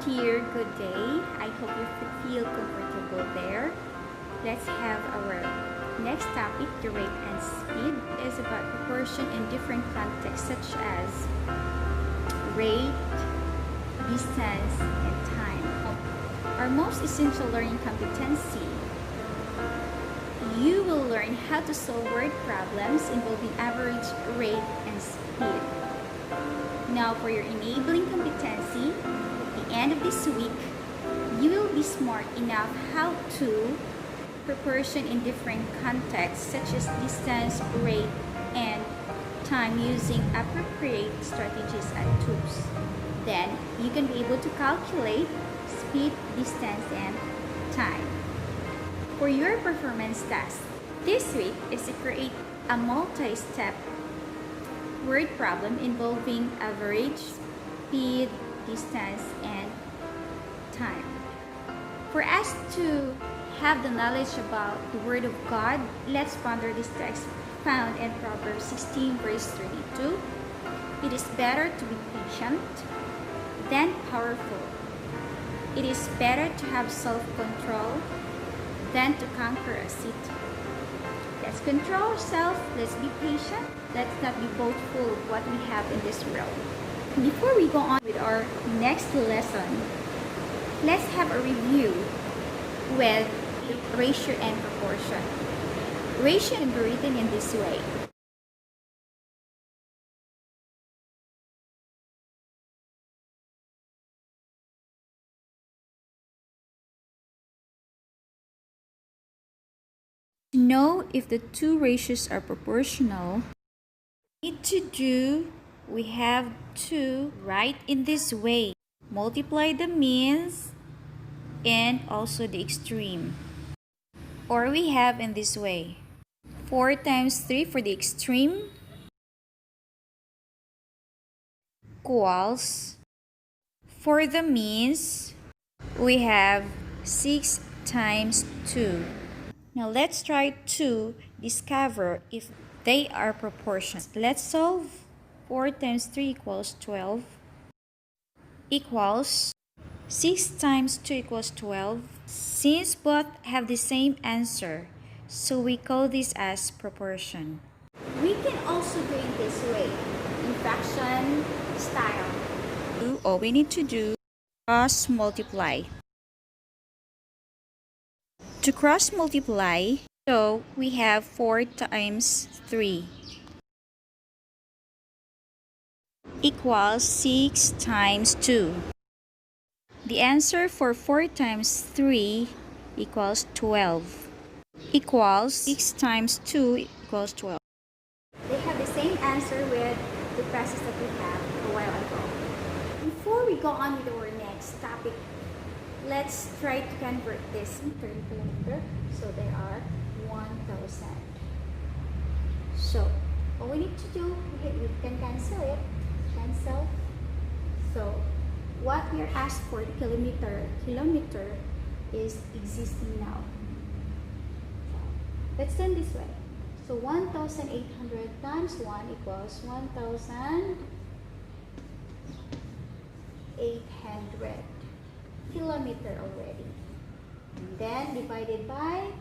dear, good day. I hope you feel comfortable there. Let's have our next topic, the rate and speed. It is about proportion in different contexts such as rate, distance, and time. Our most essential learning competency. You will learn how to solve word problems involving average, rate, and speed. Now for your enabling competency, at the end of this week, you will be smart enough how to proportion in different contexts such as distance, rate, and time using appropriate strategies and tools. Then you can be able to calculate speed, distance, and time. For your performance task, this week is to create a multi-step word problem involving average, speed, distance, and time. For us to have the knowledge about the Word of God, let's ponder this text found in Proverbs 16 verse 32. It is better to be patient than powerful. It is better to have self-control than to conquer a city. Let's control ourselves, let's be patient, let's not be boastful of what we have in this world. Before we go on with our next lesson, let's have a review with ratio and proportion. Ratio can be written in this way. To know if the two ratios are proportional, we have to write in this way. Multiply the means and also the extreme. Or we have in this way. 4 times 3 for the extreme equals, for the means, we have 6 times 2. Now let's try to discover if they are proportions. Let's solve 4 times 3 equals 12 equals 6 times 2 equals 12. Since both have the same answer, so we call this as proportion. We can also do it this way, in fraction style. All we need to do, cross multiply. To cross multiply, so we have 4 times 3 equals 6 times 2. The answer for 4 times 3 equals 12. Equals 6 times 2 equals 12. They have the same answer with the process that we had a while ago. Before we go on with our next topic, let's try to convert this in kilometer. So they are 1,000. So all we need to do, we can cancel it. Cancel. So what we are asked for the kilometer is existing now. Let's turn this way. So 1,800 times 1 equals 1,800 kilometer already. And then divided by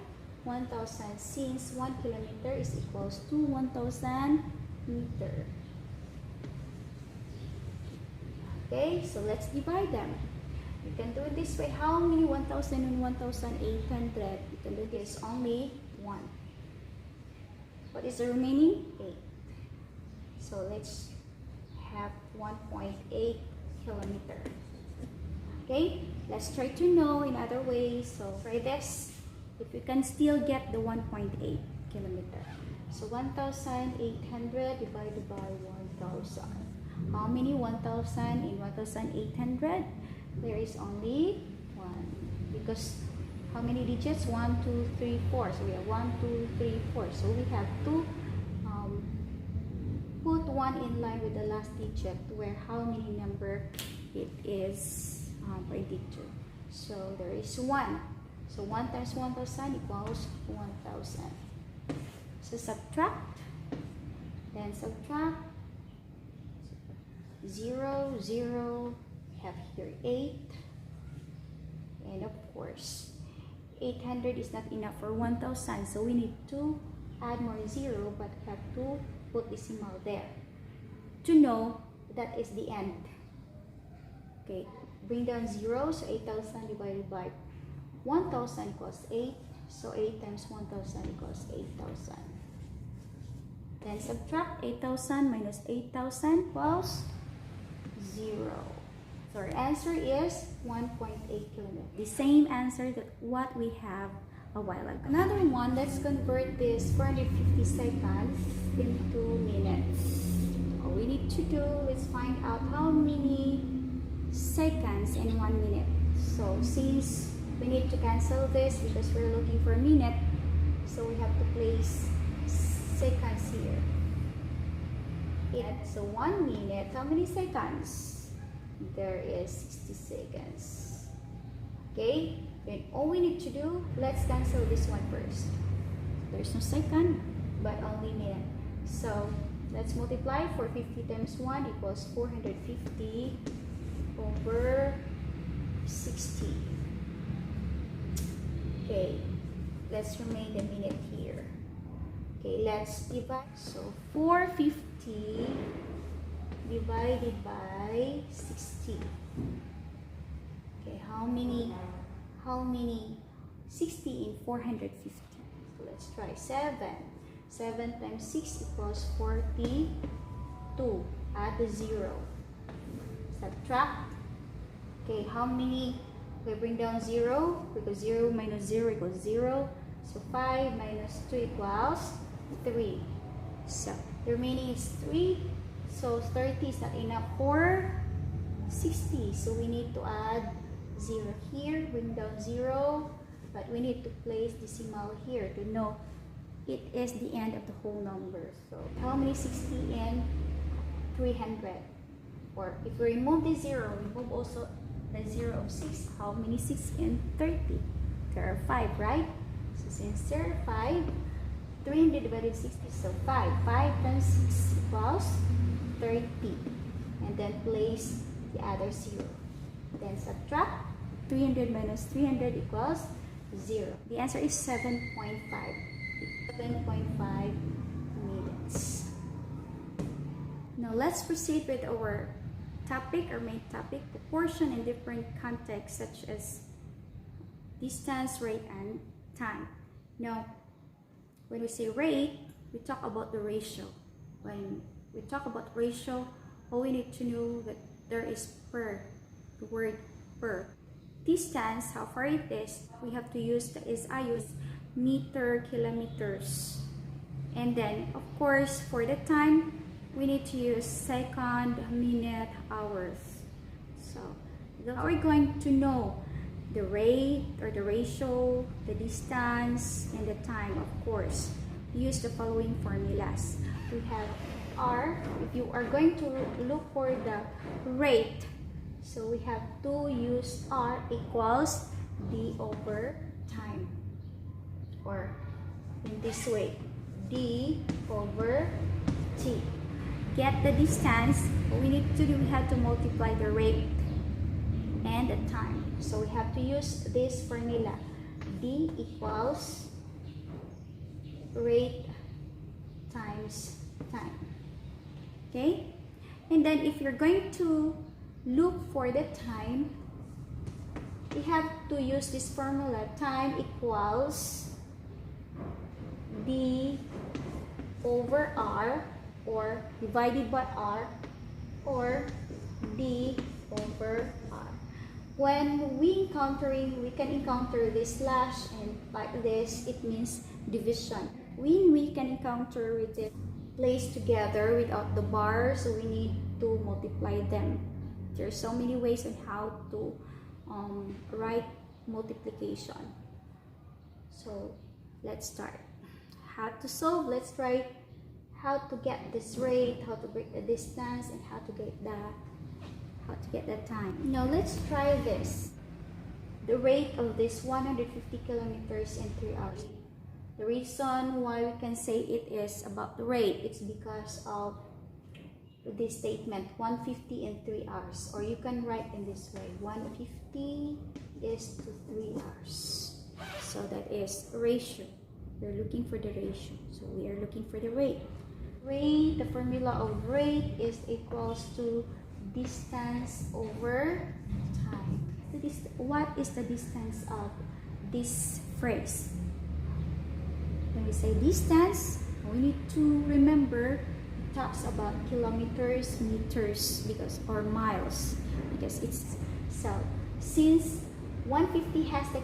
1,000, since 1 kilometer is equals to 1,000 meter. Okay, so let's divide them. You can do it this way. How many 1,000 and 1,800? You can do this only 1. What is the remaining? 8. So let's have 1.8 kilometer. Okay, let's try to know in other ways. So try this. If you can still get the 1.8 kilometer. So 1,800 divided by 1,000. How many 1,000 in 1,800? There is only 1. Because how many digits? 1, 2, 3, 4. So we have 1, 2, 3, 4. So we have to put 1 in line with the last digit where how many number it is predicted. So there is 1. So 1 times 1,000 equals 1,000. So subtract. Then subtract. 0, 0. Have here 8. And of course, 800 is not enough for 1000, so we need to add more zero, but we have to put decimal there to know that is the end. Okay, bring down 0, so 8000 divided by 1000 equals 8, so 8 times 1000 equals 8000. Then subtract 8000 minus 8000 equals 0. So our answer is 1.8 kilometers. The same answer that what we have a while ago. Another one, let's convert this 450 seconds into minutes. All we need to do is find out how many seconds in 1 minute. So since we need to cancel this because we're looking for a minute, so we have to place seconds here. So 1 minute, how many seconds? There is 60 seconds. Okay, then all we need to do, let's cancel this one first. There's no second, but only minute. So let's multiply. 450 times 1 equals 450 over 60. Okay, let's remain the minute here. Okay, let's divide. So 450 divided by 60. Okay, how many 60 in 450? So let's try 7. 7 times 6 equals 42. Add the 0. Subtract. Okay, how many? We bring down 0 because 0 minus 0 equals 0. So 5 minus 2 equals 3. So the remaining is 3. So 30 is not enough for 60. So we need to add 0 here, bring down 0. But we need to place decimal here to know it is the end of the whole number. So how many 60 in 300? Or if we remove the 0, remove also the 0 of 6. How many 6 in 30? There are 5, right? So since there are 5, 300 divided 60, so 5. 5 times 6 equals 30. And then place the other 0. Then subtract. 300 minus 300 equals 0. The answer is 7.5. 7.5 minutes. Now let's proceed with our topic, our main topic, proportion in different contexts such as distance, rate, and time. Now, when we say rate, we talk about the ratio. When we talk about ratio, all we need to know that there is per, the word per. Distance, how far it is, we have to use the SI, use meter, kilometers. And then, of course, for the time, we need to use second, minute, hours. So, we're going to know the rate or the ratio, the distance, and the time, of course. Use the following formulas. We have R. If you are going to look for the rate, so we have to use R equals D over time. Or in this way, D over T. Get the distance, what we need to do, we have to multiply the rate and the time. So we have to use this formula. D equals rate times time. Okay? And then if you're going to look for the time, we have to use this formula. Time equals D over R, or divided by R, or D over R. When we can encounter this slash and like this, it means division. When we can encounter with it placed together without the bar, so we need to multiply them. There are so many ways on how to write multiplication. So let's start. How to solve? Let's try how to get this rate, how to break the distance, and how to get the time. Now let's try this. The rate of this 150 kilometers in 3 hours. The reason why we can say it is about the rate, it's because of this statement 150 in 3 hours, or you can write in this way 150 is to 3 hours. So that is ratio. We're looking for the ratio, so we are looking for the rate. The formula of rate is equals to distance over time. What is the distance of this phrase? When we say distance, we need to remember it talks about kilometers, meters, or miles, because it's so. Since 150 has the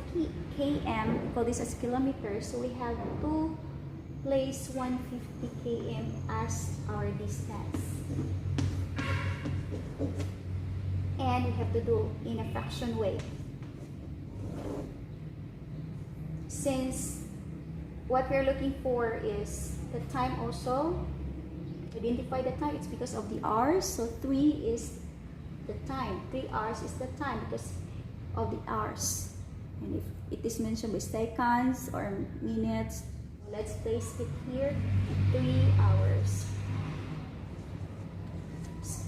km, we call this as kilometers, so we have to place 150 km as our distance, and we have to do in a fraction way. Since what we're looking for is the time also, identify the time, it's because of the hours, so 3 is the time, 3 hours is the time because of the hours, and if it is mentioned with seconds or minutes, let's place it here, 3 hours.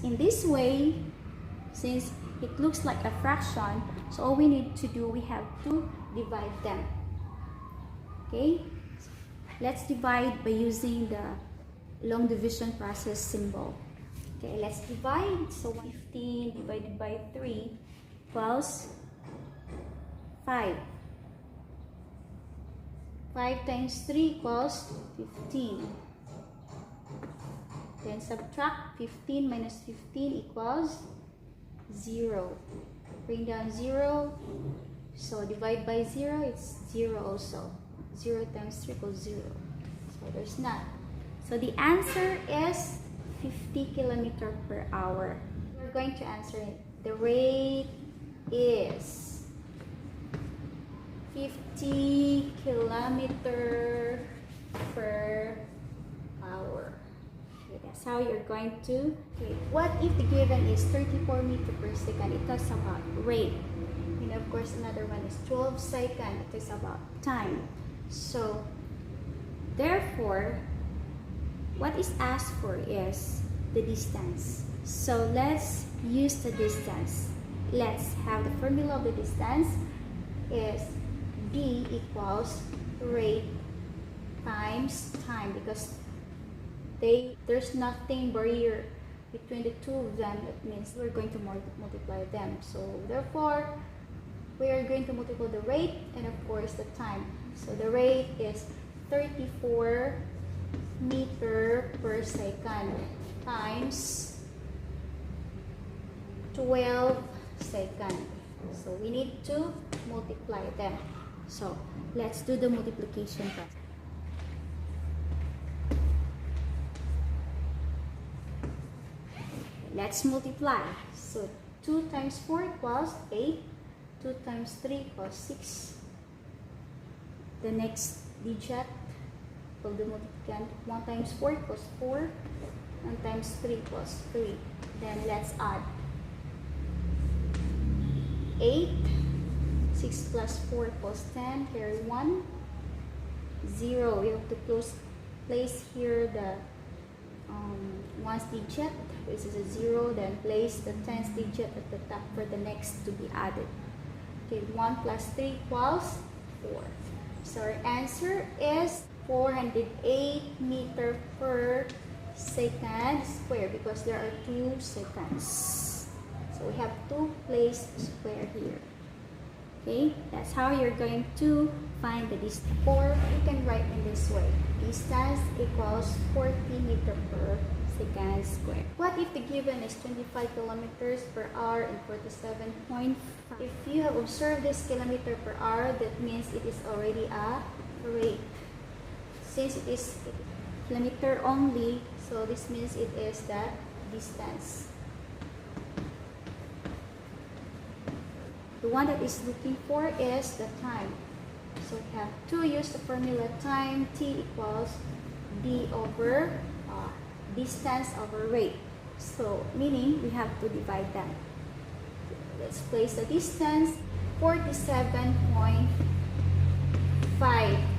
In this way, since it looks like a fraction, so all we need to do, we have to divide them. Okay, let's divide by using the long division process symbol. Okay, let's divide. So 15 divided by 3 equals 5. 5 times 3 equals 15. Then subtract 15 minus 15 equals 0. Bring down 0. So divide by 0, it's 0 also. 0 times 3 equals 0. So there's none. So the answer is 50 km per hour. We're going to answer it. The rate is 50 km per hour. Okay, that's how you're going to. Okay, what if the given is 34 meters per second? It talks about rate. And of course, another one is 12 seconds. It is about time. So, therefore, what is asked for is the distance. So let's use the distance. Let's have the formula of the distance is D equals rate times time, because there's nothing barrier between the two of them. That means we're going to multiply them. So therefore, we are going to multiply the rate and of course the time. So the rate is 34 meter per second times 12 seconds. So we need to multiply them. So let's do the multiplication process. Let's multiply. So 2 times 4 equals 8. 2 times 3 equals 6. The next digit of the multiplicand, 1 times 4 equals 4. 1 times 3 equals 3. Then let's add 8. 6 plus 4 equals 10. Carry 1. 0. We have to place here the ones digit. This is a 0. Then place the tens digit at the top for the next to be added. Okay, 1 plus 3 equals 4. So our answer is 408 meter per second square, because there are 2 seconds. So we have to place square here. Okay, that's how you're going to find the distance. Or you can write in this way. Distance equals 40 meter per second square. What if the given is 25 kilometers per hour and 47.5? If you have observed this kilometer per hour, that means it is already a rate. Since it is kilometer only, so this means it is the distance. The one that is looking for is the time. So we have to use the formula time. T equals D over distance over rate. So meaning we have to divide them. Let's place the distance, 47.5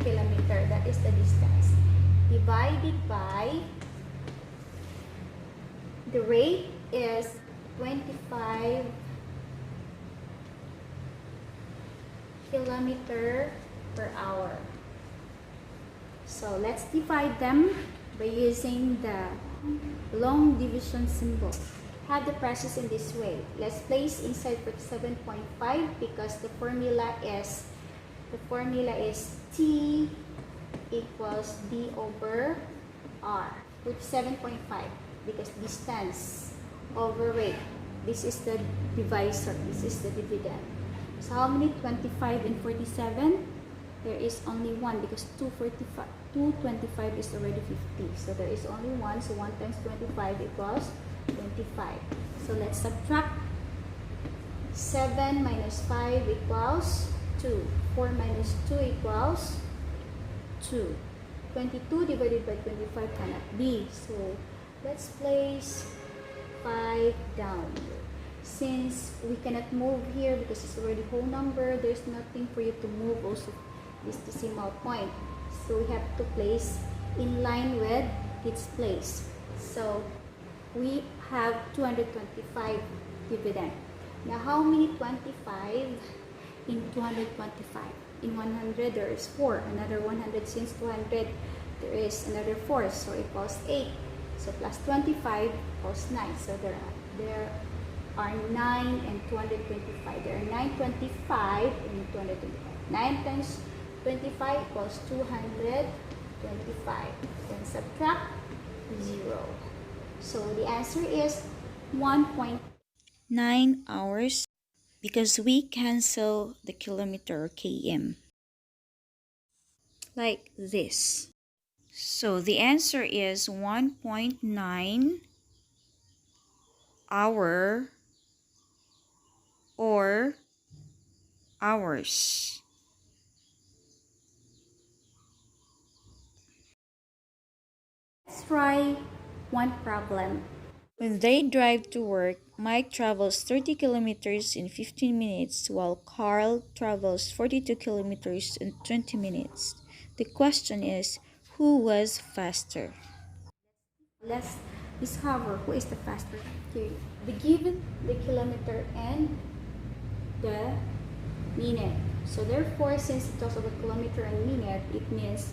kilometer. That is the distance. Divided by The rate is 25 kilometer per hour. So let's divide them by using the long division symbol. Have the process in this way. Let's place inside 47.5 because the formula is T equals D over R. Put 7.5 because distance over rate. This is the divisor. This is the dividend. So how many 25 and 47? There is only one because 225 is already 50. So there is only one. So 1 times 25 equals 25. So let's subtract. 7 minus 5 equals 2. 4 minus 2 equals 2. 22 divided by 25 cannot be. So let's place 5 down. Since we cannot move here because it's already whole number, there's nothing for you to move also this decimal point. So we have to place in line with its place. So we have 225 dividend. Now how many 25 in 225? In 100 there is 4. Another 100 since 200 there is another 4. So equals 8. So plus 25 equals 9. So there are 9 and 225. There are 925 and 225. 9 times 25 equals 225. Then subtract 0. So the answer is 1.9 hours because we cancel the kilometer km. Like this. So the answer is 1.9 hour or hours. Let's try one problem. When they drive to work, Mike travels 30 kilometers in 15 minutes while Carl travels 42 kilometers in 20 minutes. The question is, who was faster? Let's discover who is the faster. Here, the given the kilometer and the minute. So therefore, since it talks about kilometer and minute, it means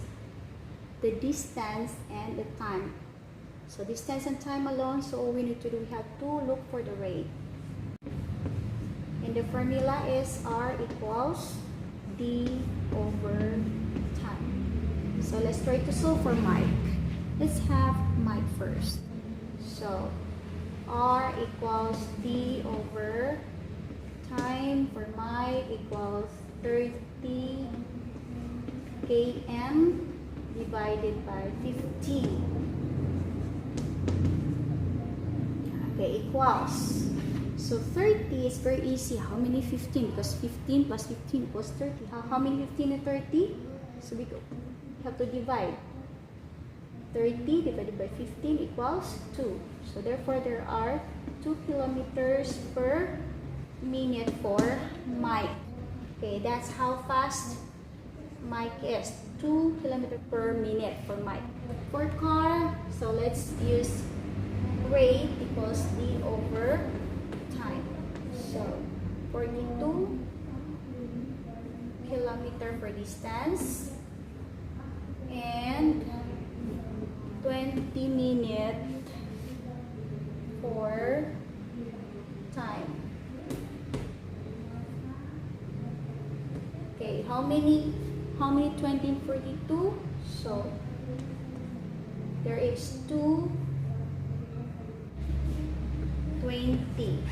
the distance and the time. So distance and time alone, so all we need to do, we have to look for the rate. And the formula is R equals D over time. So let's try to solve for Mike. Let's have Mike first. So R equals D over time for Mike equals 30 km divided by 15. Okay, equals. So 30 is very easy. How many 15? Because 15 plus 15 equals 30. How many 15 and 30? So we have to divide. 30 divided by 15 equals 2. So therefore, there are 2 kilometers per minute for Mike. Okay, that's how fast Mike is. 2 kilometers per minute for Mike. For car, so let's use rate equals D over time. So 42 kilometer per distance and 20 minutes for time. Okay, how many 20 and 42? So there is 220.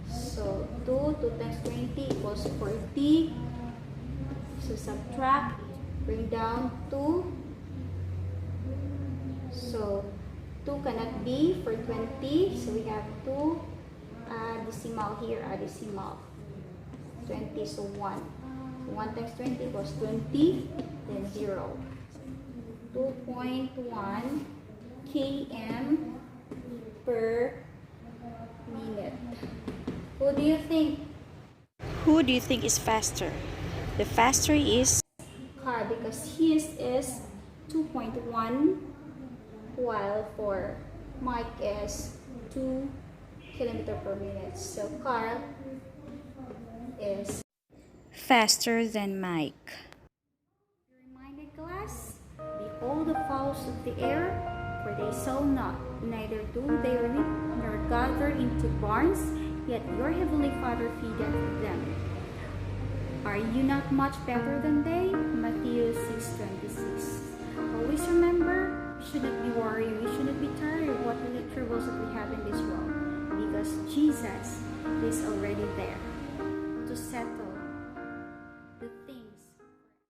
So 2 times 20 equals 40. So subtract, bring down 2. So 2 cannot be for 20. So we have 2 decimal here, decimal. 20, so 1. 1 times 20 equals 20, then 0. 2.1 km per minute. Who do you think? Who do you think is faster? The faster is car because his is 2.1 while for Mike is 2 kilometers per minute. So Carl is faster than Mike. Reminded class, behold the fowls of the air, for they sow not, neither do they reap, nor gather into barns, yet your heavenly Father feedeth them. Are you not much better than they? Matthew 6:26. Always remember, we shouldn't be worried, we shouldn't be tired of what the troubles that we have in this world, because Jesus is already there.